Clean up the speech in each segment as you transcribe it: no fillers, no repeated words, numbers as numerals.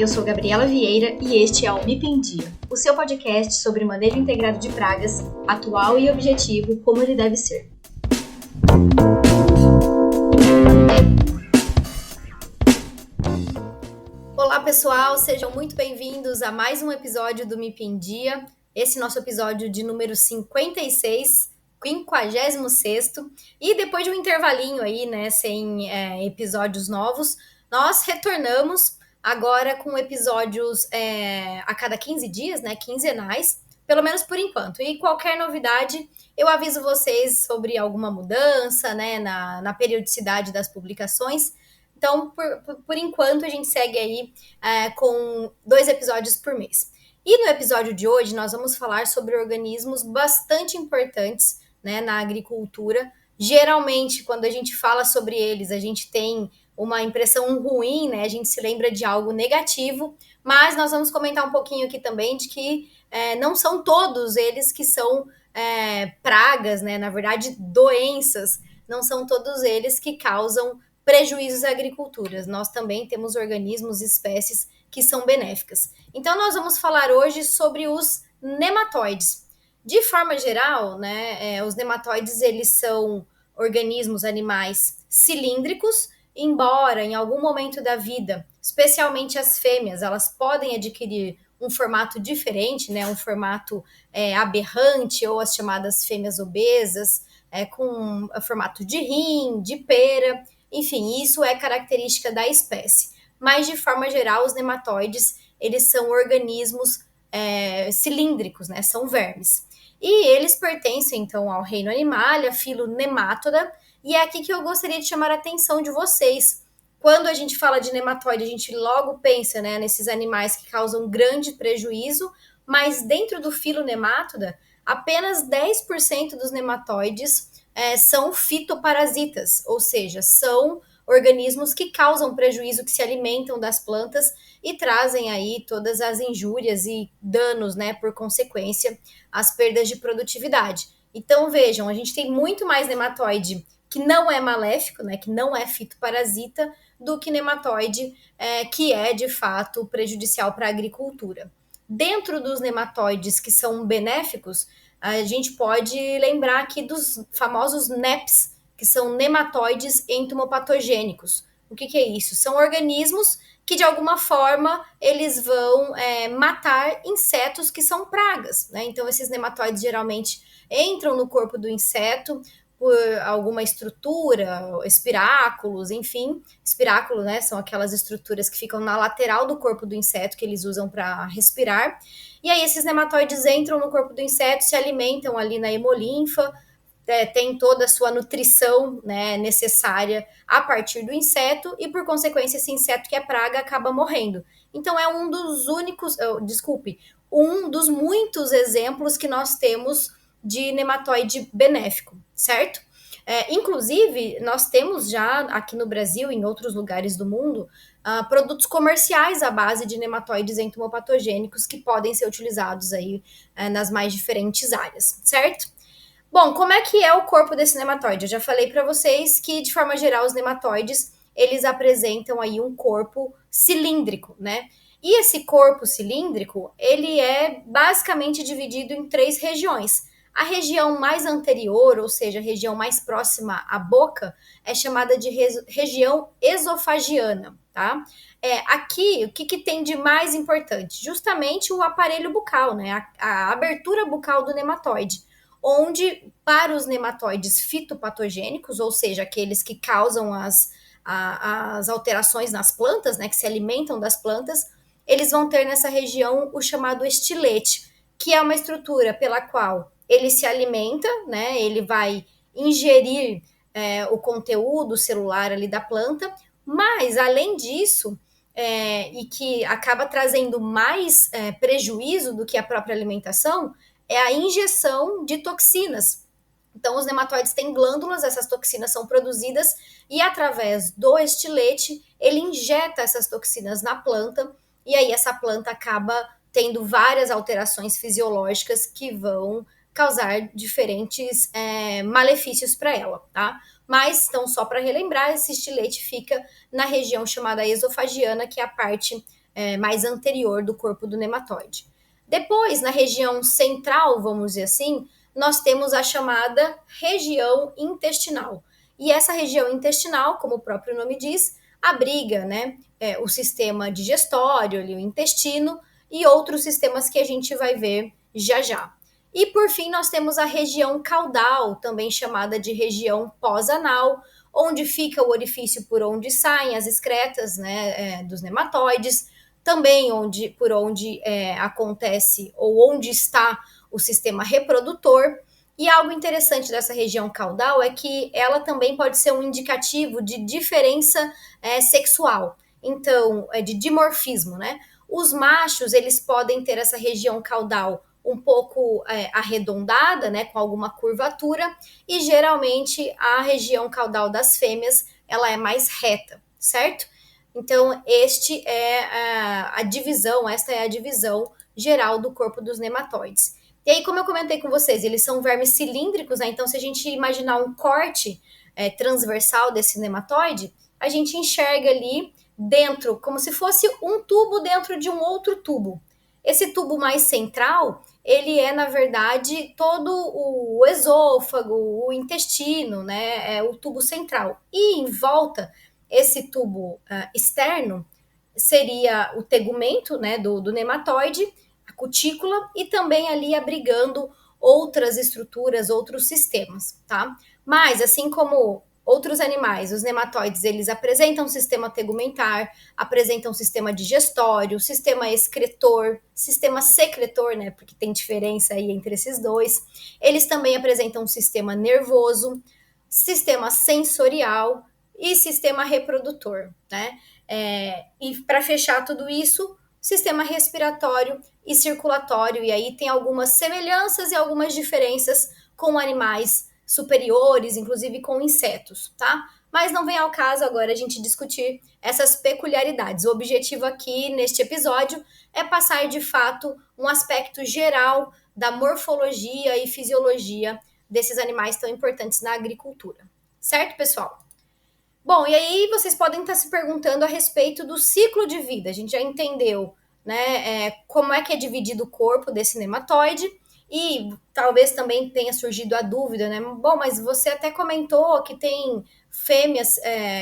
eu sou Gabriela Vieira e este é o MIP em Dia, o seu podcast sobre manejo integrado de pragas, atual e objetivo, como ele deve ser. Olá pessoal, sejam muito bem-vindos a mais um episódio do MIP em Dia, esse nosso episódio de número 56, 56º, e depois de um intervalinho aí, né, sem episódios novos, nós retornamos agora com episódios a cada 15 dias, né, quinzenais, pelo menos por enquanto. E qualquer novidade, eu aviso vocês sobre alguma mudança, né, na periodicidade das publicações. Então, por enquanto, a gente segue aí com 2 episódios por mês. E no episódio de hoje, nós vamos falar sobre organismos bastante importantes, né, na agricultura. Geralmente, quando a gente fala sobre eles, a gente tem uma impressão ruim, né? A gente se lembra de algo negativo, mas nós vamos comentar um pouquinho aqui também de que não são todos eles que são pragas, né? Na verdade, doenças, não são todos eles que causam prejuízos à agricultura. Nós também temos organismos, espécies que são benéficas. Então, nós vamos falar hoje sobre os nematóides. De forma geral, né, os nematóides, eles são organismos, animais cilíndricos, embora em algum momento da vida, especialmente as fêmeas, elas podem adquirir um formato diferente, né, um formato aberrante, ou as chamadas fêmeas obesas, com formato de rim, de pera, enfim, isso é característica da espécie. Mas, de forma geral, os nematóides, eles são organismos cilíndricos, né, são vermes. E eles pertencem, então, ao reino Animalia, filo Nematoda, e é aqui que eu gostaria de chamar a atenção de vocês. Quando a gente fala de nematóide, a gente logo pensa, né, nesses animais que causam grande prejuízo, mas dentro do filo Nematoda, apenas 10% dos nematóides são fitoparasitas, ou seja, são organismos que causam prejuízo, que se alimentam das plantas e trazem aí todas as injúrias e danos, né, por consequência, as perdas de produtividade. Então, vejam, a gente tem muito mais nematóide que não é maléfico, né, que não é fitoparasita, do que nematóide que é, de fato, prejudicial para a agricultura. Dentro dos nematóides que são benéficos, a gente pode lembrar aqui dos famosos NEPs, que são nematóides entomopatogênicos. O que é isso? São organismos que, de alguma forma, eles vão matar insetos que são pragas, né? Então, esses nematóides geralmente entram no corpo do inseto por alguma estrutura, espiráculos, enfim. Espiráculo, né, são aquelas estruturas que ficam na lateral do corpo do inseto que eles usam para respirar. E aí esses nematóides entram no corpo do inseto, se alimentam ali na hemolinfa, tem toda a sua nutrição, né, necessária a partir do inseto e, por consequência, esse inseto que é praga acaba morrendo. Então, é um dos um dos muitos exemplos que nós temos de nematóide benéfico, certo? Inclusive, nós temos já aqui no Brasil e em outros lugares do mundo produtos comerciais à base de nematóides entomopatogênicos que podem ser utilizados aí nas mais diferentes áreas, certo? Bom, como é que é o corpo desse nematóide? Eu já falei para vocês que, de forma geral, os nematóides, eles apresentam aí um corpo cilíndrico, né? E esse corpo cilíndrico, ele é basicamente dividido em 3 regiões. A região mais anterior, ou seja, a região mais próxima à boca, é chamada de região esofagiana, tá? Aqui, o que tem de mais importante? Justamente o aparelho bucal, né? A abertura bucal do nematóide, onde, para os nematóides fitopatogênicos, ou seja, aqueles que causam as alterações nas plantas, né, que se alimentam das plantas, eles vão ter nessa região o chamado estilete, que é uma estrutura pela qual ele se alimenta, né, ele vai ingerir o conteúdo celular ali da planta, mas, além disso, e que acaba trazendo mais prejuízo do que a própria alimentação, é a injeção de toxinas. Então, os nematóides têm glândulas, essas toxinas são produzidas e, através do estilete, ele injeta essas toxinas na planta e aí essa planta acaba tendo várias alterações fisiológicas que vão causar diferentes malefícios para ela, tá? Mas, então, só para relembrar, esse estilete fica na região chamada esofagiana, que é a parte mais anterior do corpo do nematóide. Depois, na região central, vamos dizer assim, nós temos a chamada região intestinal. E essa região intestinal, como o próprio nome diz, abriga, né, o sistema digestório, ali, o intestino e outros sistemas que a gente vai ver já já. E por fim, nós temos a região caudal, também chamada de região pós-anal, onde fica o orifício por onde saem as excretas, né, dos nematóides, também por onde acontece ou onde está o sistema reprodutor. E algo interessante dessa região caudal é que ela também pode ser um indicativo de diferença sexual, então, de dimorfismo, né? Os machos, eles podem ter essa região caudal um pouco arredondada, né, com alguma curvatura, e geralmente a região caudal das fêmeas, ela é mais reta, certo? Então, esta é a divisão geral do corpo dos nematóides. E aí, como eu comentei com vocês, eles são vermes cilíndricos, né? Então, se a gente imaginar um corte transversal desse nematóide, a gente enxerga ali dentro, como se fosse um tubo dentro de um outro tubo. Esse tubo mais central, ele é, na verdade, todo o esôfago, o intestino, né? É o tubo central. E em volta, esse tubo externo seria o tegumento, né, do nematóide, a cutícula, e também ali abrigando outras estruturas, outros sistemas, tá? Mas, assim como outros animais, os nematóides, eles apresentam sistema tegumentar, apresentam sistema digestório, sistema excretor, sistema secretor, né, porque tem diferença aí entre esses dois. Eles também apresentam um sistema nervoso, sistema sensorial e sistema reprodutor, né? E para fechar tudo isso, sistema respiratório e circulatório, e aí tem algumas semelhanças e algumas diferenças com animais superiores, inclusive com insetos, tá? Mas não vem ao caso agora a gente discutir essas peculiaridades. O objetivo aqui neste episódio é passar de fato um aspecto geral da morfologia e fisiologia desses animais tão importantes na agricultura. Certo, pessoal? Bom, e aí vocês podem estar se perguntando a respeito do ciclo de vida. A gente já entendeu, né, como é que é dividido o corpo desse nematóide e talvez também tenha surgido a dúvida, né? Bom, mas você até comentou que tem fêmeas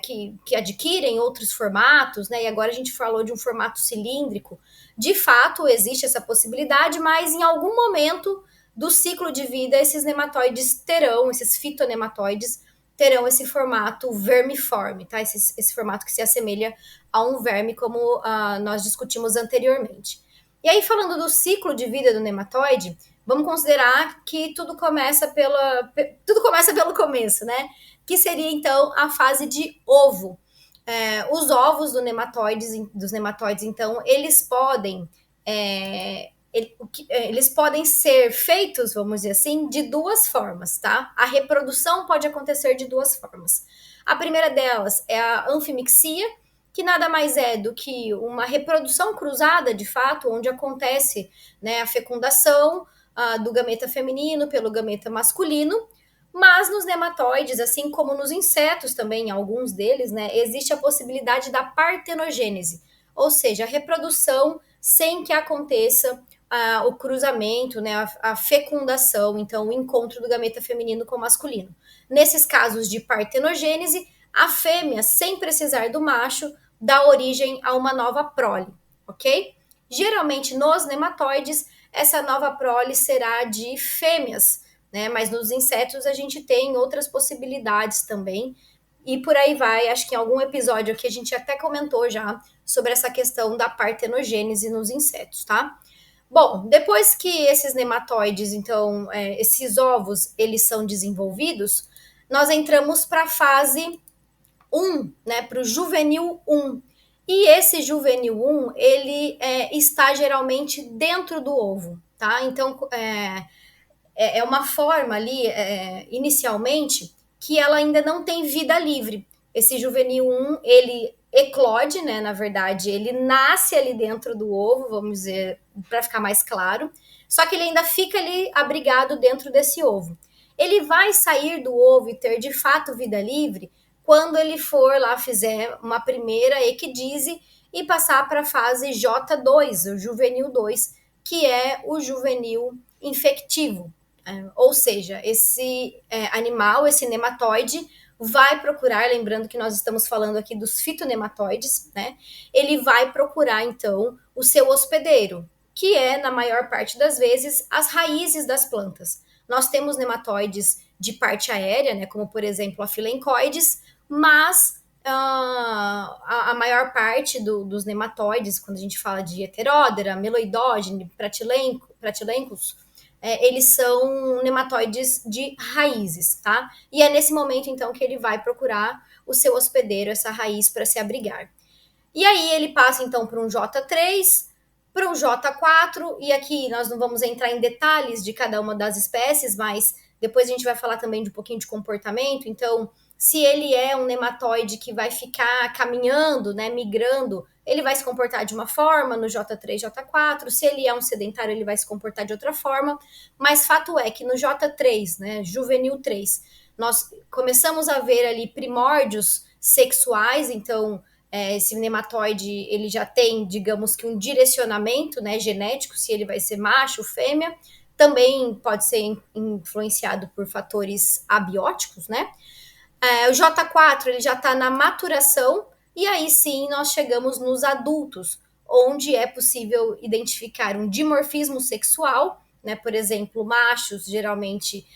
que adquirem outros formatos, né? E agora a gente falou de um formato cilíndrico. De fato, existe essa possibilidade, mas em algum momento do ciclo de vida, esses nematóides terão, esses fitonematóides, terão esse formato vermiforme, tá? Esse formato que se assemelha a um verme, como nós discutimos anteriormente. E aí, falando do ciclo de vida do nematóide, vamos considerar que tudo começa pelo começo, né? Que seria, então, a fase de ovo. Os ovos dos nematóides, então, eles podem eles podem ser feitos, vamos dizer assim, de duas formas, tá? A reprodução pode acontecer de duas formas. A primeira delas é a anfimixia, que nada mais é do que uma reprodução cruzada, de fato, onde acontece, né, a fecundação do gameta feminino pelo gameta masculino, mas nos nematóides, assim como nos insetos também, alguns deles, né, existe a possibilidade da partenogênese, ou seja, a reprodução sem que aconteça o cruzamento, né, a fecundação, então o encontro do gameta feminino com o masculino. Nesses casos de partenogênese, a fêmea, sem precisar do macho, dá origem a uma nova prole, ok? Geralmente nos nematóides, essa nova prole será de fêmeas, né? Mas nos insetos a gente tem outras possibilidades também. E por aí vai, acho que em algum episódio aqui a gente até comentou já sobre essa questão da partenogênese nos insetos, tá? Bom, depois que esses nematóides, então, esses ovos, eles são desenvolvidos, nós entramos para a fase 1, né, para o juvenil 1. E esse juvenil 1, ele está geralmente dentro do ovo, tá? Então, é uma forma ali, inicialmente, que ela ainda não tem vida livre. Esse juvenil 1, ele eclode, né? Na verdade, ele nasce ali dentro do ovo, vamos dizer, para ficar mais claro. Só que ele ainda fica ali abrigado dentro desse ovo. Ele vai sair do ovo e ter de fato vida livre quando ele for lá, fizer uma primeira equidise e passar para a fase J2, o juvenil 2, que é o juvenil infectivo. Ou seja, esse animal, esse nematóide, vai procurar, lembrando que nós estamos falando aqui dos fitonematóides, né? Ele vai procurar, então, o seu hospedeiro, que é, na maior parte das vezes, as raízes das plantas. Nós temos nematóides de parte aérea, né, como, por exemplo, a filencoides, mas a maior parte dos nematóides, quando a gente fala de Heterodera, Meloidogene, Pratilencos, eles são nematóides de raízes, tá? E é nesse momento, então, que ele vai procurar o seu hospedeiro, essa raiz, para se abrigar. E aí ele passa, então, para um J3, para um J4, e aqui nós não vamos entrar em detalhes de cada uma das espécies, mas depois a gente vai falar também de um pouquinho de comportamento. Então, se ele é um nematóide que vai ficar caminhando, né, migrando, ele vai se comportar de uma forma no J3, J4. Se ele é um sedentário, ele vai se comportar de outra forma. Mas fato é que no J3, né, juvenil 3, nós começamos a ver ali primórdios sexuais. Então, esse nematóide, ele já tem, digamos que um direcionamento, né, genético, se ele vai ser macho, fêmea. Também pode ser influenciado por fatores abióticos, né? O J4, ele já está na maturação, e aí sim nós chegamos nos adultos, onde é possível identificar um dimorfismo sexual, né? Por exemplo, machos, geralmente,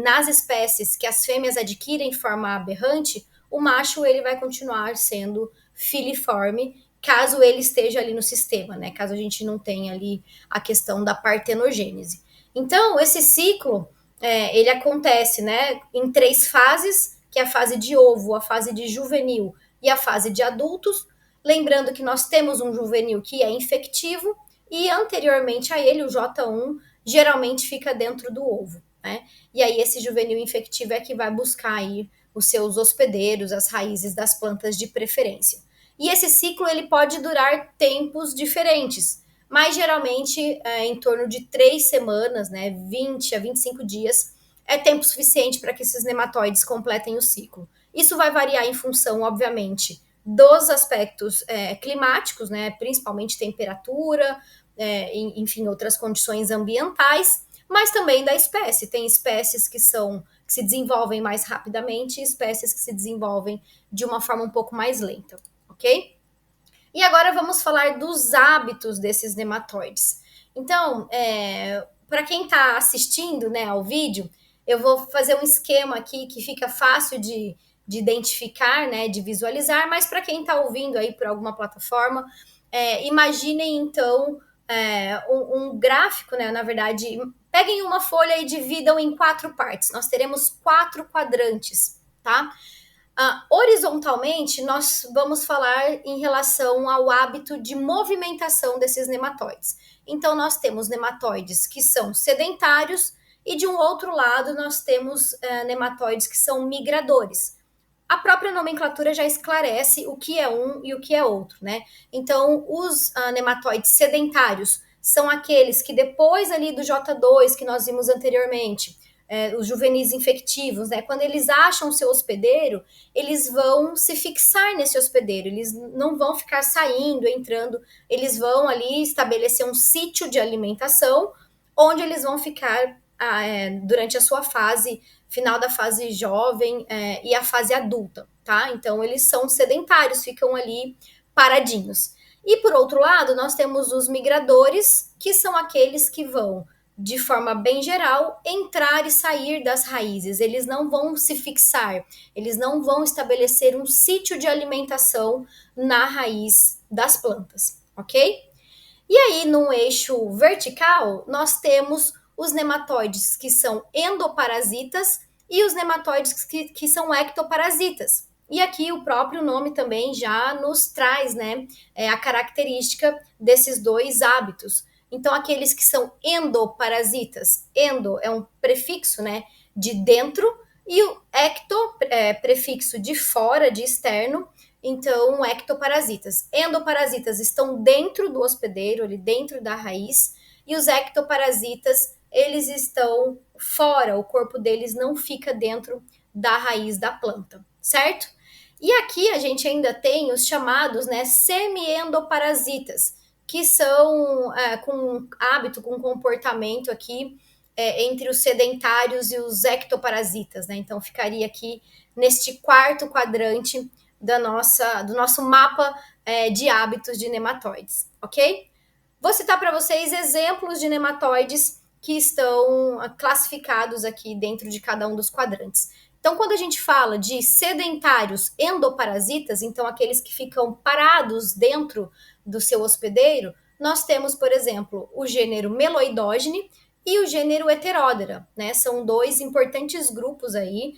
nas espécies que as fêmeas adquirem forma aberrante, o macho ele vai continuar sendo filiforme, caso ele esteja ali no sistema, né? Caso a gente não tenha ali a questão da partenogênese. Então, esse ciclo, ele acontece, né, em 3 fases, que é a fase de ovo, a fase de juvenil e a fase de adultos. Lembrando que nós temos um juvenil que é infectivo e anteriormente a ele, o J1, geralmente fica dentro do ovo, né? E aí esse juvenil infectivo é que vai buscar aí os seus hospedeiros, as raízes das plantas de preferência. E esse ciclo ele pode durar tempos diferentes, mas geralmente em torno de 3 semanas, né, 20 a 25 dias, é tempo suficiente para que esses nematóides completem o ciclo. Isso vai variar em função, obviamente, dos aspectos climáticos, né, principalmente temperatura, enfim, outras condições ambientais, mas também da espécie. Tem espécies que se desenvolvem mais rapidamente e espécies que se desenvolvem de uma forma um pouco mais lenta, ok? E agora vamos falar dos hábitos desses nematóides. Então, para quem está assistindo, né, ao vídeo, eu vou fazer um esquema aqui que fica fácil de identificar, né, de visualizar, mas para quem está ouvindo aí por alguma plataforma, imaginem então um gráfico, né, na verdade, peguem uma folha e dividam em 4 partes. Nós teremos 4 quadrantes, tá? Horizontalmente, nós vamos falar em relação ao hábito de movimentação desses nematóides. Então, nós temos nematóides que são sedentários e, de um outro lado, nós temos nematóides que são migradores. A própria nomenclatura já esclarece o que é um e o que é outro, né? Então, os nematóides sedentários são aqueles que depois ali do J2 que nós vimos anteriormente, os juvenis infectivos, né? Quando eles acham o seu hospedeiro, eles vão se fixar nesse hospedeiro, eles não vão ficar saindo, entrando, eles vão ali estabelecer um sítio de alimentação, onde eles vão ficar durante a sua fase, final da fase jovem e a fase adulta, tá? Então, eles são sedentários, ficam ali paradinhos. E, por outro lado, nós temos os migradores, que são aqueles que vão, de forma bem geral, entrar e sair das raízes. Eles não vão se fixar, eles não vão estabelecer um sítio de alimentação na raiz das plantas, ok? E aí, num eixo vertical, nós temos os nematóides que são endoparasitas e os nematóides que são ectoparasitas. E aqui o próprio nome também já nos traz, né, a característica desses dois hábitos. Então, aqueles que são endoparasitas, endo é um prefixo, né, de dentro, e o ecto é prefixo de fora, de externo. Então, ectoparasitas. Endoparasitas estão dentro do hospedeiro, ali dentro da raiz, e os ectoparasitas, eles estão fora, o corpo deles não fica dentro da raiz da planta, certo? E aqui a gente ainda tem os chamados, né, semi-endoparasitas, que são com hábito, com comportamento aqui entre os sedentários e os ectoparasitas, né? Então ficaria aqui neste quarto quadrante do nosso mapa de hábitos de nematóides, ok? Vou citar para vocês exemplos de nematóides que estão classificados aqui dentro de cada um dos quadrantes. Então, quando a gente fala de sedentários endoparasitas, então aqueles que ficam parados dentro do seu hospedeiro, nós temos, por exemplo, o gênero Meloidogene e o gênero Heterodera, né? São dois importantes grupos aí,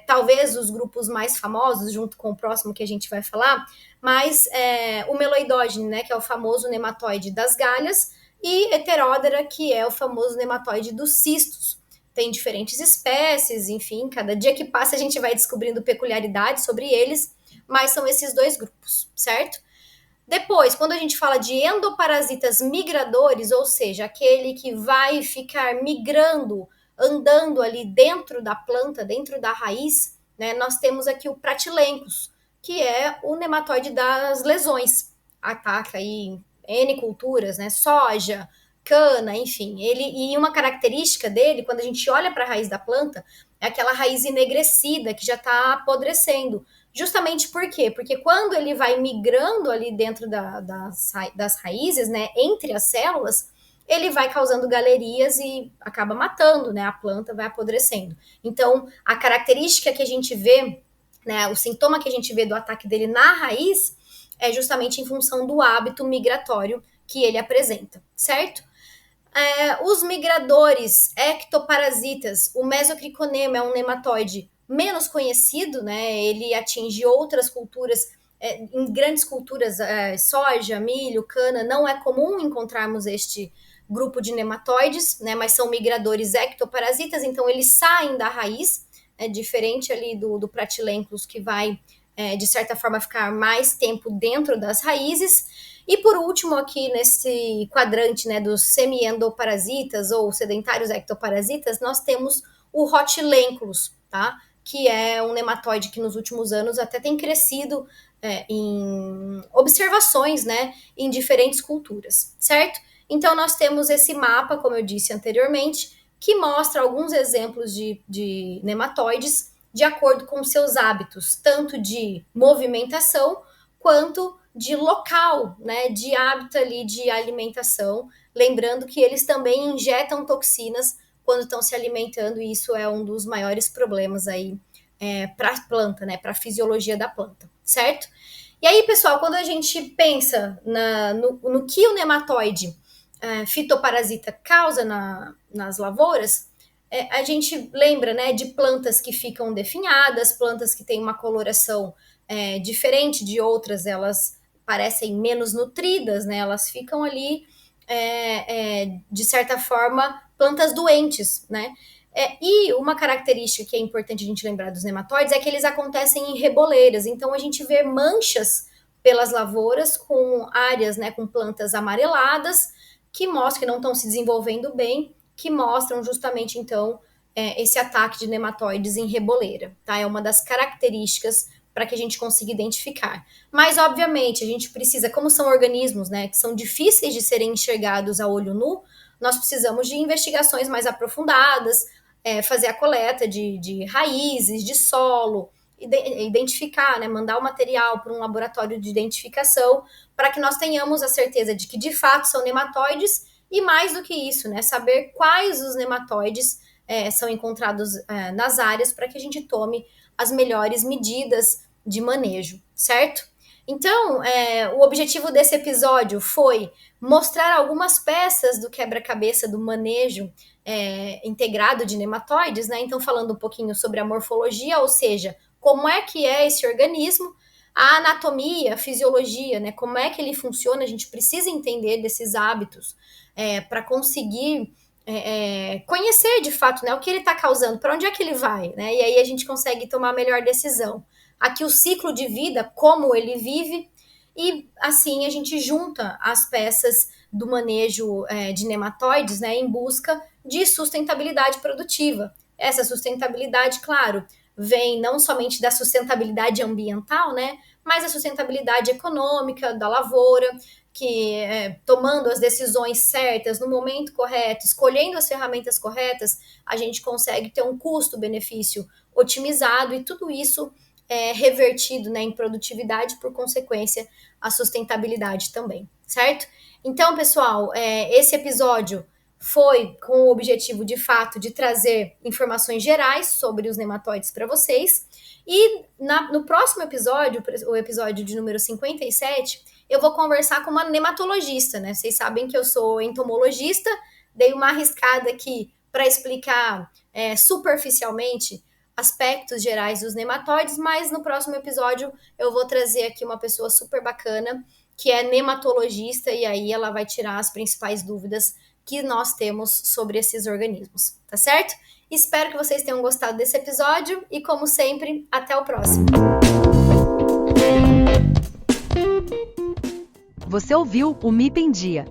talvez os grupos mais famosos, junto com o próximo que a gente vai falar, mas o Meloidogene, né, que é o famoso nematóide das galhas, e Heterodera, que é o famoso nematóide dos cistos. Tem diferentes espécies, enfim, cada dia que passa a gente vai descobrindo peculiaridades sobre eles, mas são esses dois grupos, certo? Depois, quando a gente fala de endoparasitas migradores, ou seja, aquele que vai ficar migrando, andando ali dentro da planta, dentro da raiz, né, nós temos aqui o Pratilencos, que é o nematóide das lesões. Ataca aí N culturas, né, soja, cana, enfim. E uma característica dele, quando a gente olha para a raiz da planta, é aquela raiz enegrecida que já está apodrecendo. Justamente por quê? Porque quando ele vai migrando ali dentro das raízes, né, entre as células, ele vai causando galerias e acaba matando, né, a planta vai apodrecendo. Então, a característica que a gente vê, né, o sintoma que a gente vê do ataque dele na raiz é justamente em função do hábito migratório que ele apresenta, certo? Os migradores ectoparasitas, o mesocriconema é um nematóide menos conhecido, né? Ele atinge outras culturas, em grandes culturas, soja, milho, cana, não é comum encontrarmos este grupo de nematóides, né? Mas são migradores ectoparasitas, então eles saem da raiz, diferente ali do Pratilencos, que vai, de certa forma, ficar mais tempo dentro das raízes. E por último, aqui nesse quadrante, né, dos semi-endoparasitas ou sedentários ectoparasitas, nós temos o Rotilenculus, tá? Que é um nematóide que nos últimos anos até tem crescido em observações, né, em diferentes culturas, certo? Então nós temos esse mapa, como eu disse anteriormente, que mostra alguns exemplos de nematóides de acordo com seus hábitos, tanto de movimentação quanto de local, né, de hábito ali de alimentação, lembrando que eles também injetam toxinas quando estão se alimentando, e isso é um dos maiores problemas aí para a planta, né, para a fisiologia da planta, certo? E aí, pessoal, quando a gente pensa no que o nematóide fitoparasita causa nas lavouras, a gente lembra, né, de plantas que ficam definhadas, plantas que têm uma coloração diferente de outras, elas parecem menos nutridas, né? Elas ficam ali, de certa forma, plantas doentes, né? E uma característica que é importante a gente lembrar dos nematóides é que eles acontecem em reboleiras. Então a gente vê manchas pelas lavouras com áreas, né, com plantas amareladas que mostram que não estão se desenvolvendo bem, que mostram justamente então esse ataque de nematóides em reboleira, tá? É uma das características para que a gente consiga identificar. Mas, obviamente, a gente precisa, como são organismos, né, que são difíceis de serem enxergados a olho nu, nós precisamos de investigações mais aprofundadas, fazer a coleta de raízes, de solo, identificar, né, mandar o material para um laboratório de identificação, para que nós tenhamos a certeza de que, de fato, são nematóides, e mais do que isso, né, saber quais os nematóides são encontrados nas áreas, para que a gente tome as melhores medidas de manejo, certo? Então, o objetivo desse episódio foi mostrar algumas peças do quebra-cabeça do manejo integrado de nematóides, né? Então, falando um pouquinho sobre a morfologia, ou seja, como é que é esse organismo, a anatomia, a fisiologia, né? Como é que ele funciona, a gente precisa entender desses hábitos para conseguir conhecer de fato, né, o que ele está causando, para onde é que ele vai, né? E aí a gente consegue tomar a melhor decisão. Aqui o ciclo de vida, como ele vive, e assim a gente junta as peças do manejo de nematóides, né, em busca de sustentabilidade produtiva. Essa sustentabilidade, claro, vem não somente da sustentabilidade ambiental, né, mas a sustentabilidade econômica da lavoura, que tomando as decisões certas no momento correto, escolhendo as ferramentas corretas, a gente consegue ter um custo-benefício otimizado e tudo isso revertido, né, em produtividade, por consequência, a sustentabilidade também, certo? Então, pessoal, esse episódio foi com o objetivo, de fato, de trazer informações gerais sobre os nematóides para vocês. E no próximo episódio, o episódio de número 57, eu vou conversar com uma nematologista, né? Vocês sabem que eu sou entomologista, dei uma arriscada aqui para explicar superficialmente aspectos gerais dos nematóides, mas no próximo episódio eu vou trazer aqui uma pessoa super bacana, que é nematologista, e aí ela vai tirar as principais dúvidas que nós temos sobre esses organismos, tá certo? Espero que vocês tenham gostado desse episódio e, como sempre, até o próximo. Você ouviu o MIP em Dia.